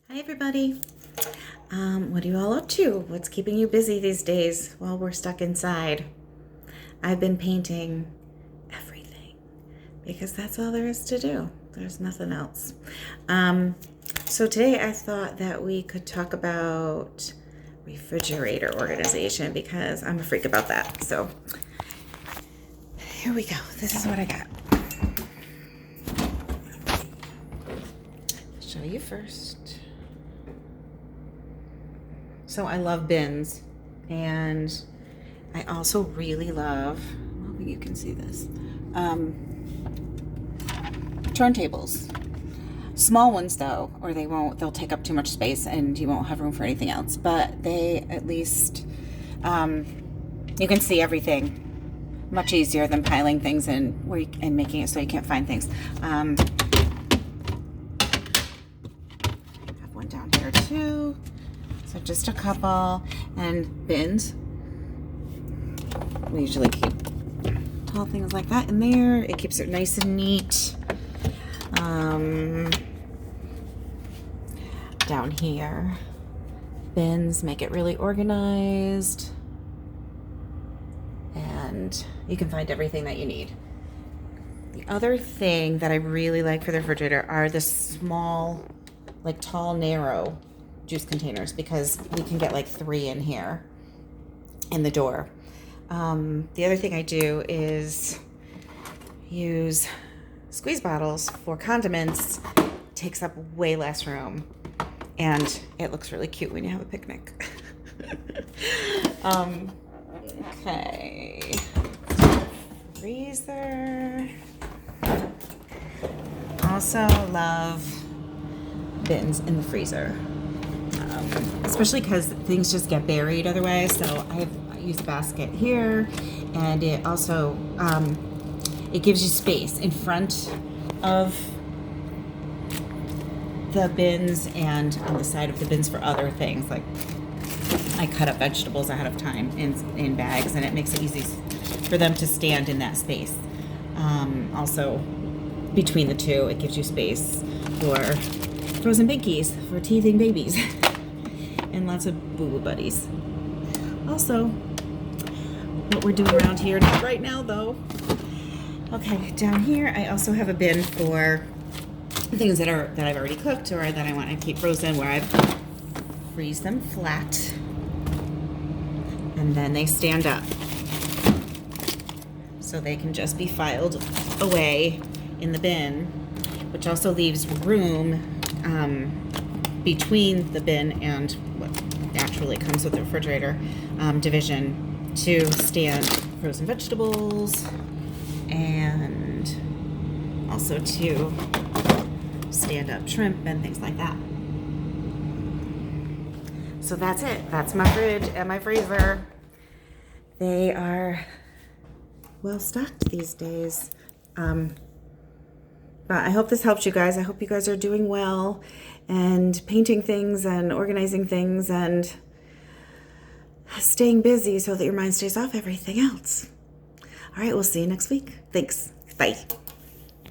Hi everybody. What are you all up to? What's keeping you busy these days while we're stuck inside? I've been painting everything because that's all there is to do. There's nothing else. So today I thought that we could talk about refrigerator organization because I'm a freak about that. So here we go. This is what I got. Show you first. So I love bins, and I also really love, I don't think you can see this, turntables. Small ones though, or they'll take up too much space and you won't have room for anything else. But they at least, you can see everything much easier than piling things in and making it so you can't find things. I have one down here too. So just a couple, and bins. We usually keep tall things like that in there. It keeps it nice and neat. Down here, bins make it really organized, and you can find everything that you need. The other thing that I really like for the refrigerator are the small, like tall, narrow juice containers, because we can get like 3 in here in the door. The other thing I do is use squeeze bottles for condiments. It takes up way less room, and it looks really cute when you have a picnic. Okay. Freezer. Also love bins in the freezer. Especially because things just get buried otherwise. So I use a basket here, and it also it gives you space in front of the bins and on the side of the bins for other things. Like I cut up vegetables ahead of time in bags, and it makes it easy for them to stand in that space. Also, between the two, it gives you space for frozen binkies for teething babies. And lots of boo-boo buddies. Also, what we're doing around here, not right now though. Okay, down here I also have a bin for things that I've already cooked or that I want to keep frozen, where I've freeze them flat, and then they stand up, so they can just be filed away in the bin, which also leaves room between the bin and what naturally comes with the refrigerator division to stand frozen vegetables, and also to stand up shrimp and things like that. So that's it. That's my fridge and my freezer. They are well stocked these days. But I hope this helps you guys. I hope you guys are doing well and painting things and organizing things and staying busy so that your mind stays off everything else. All right, we'll see you next week. Thanks. Bye.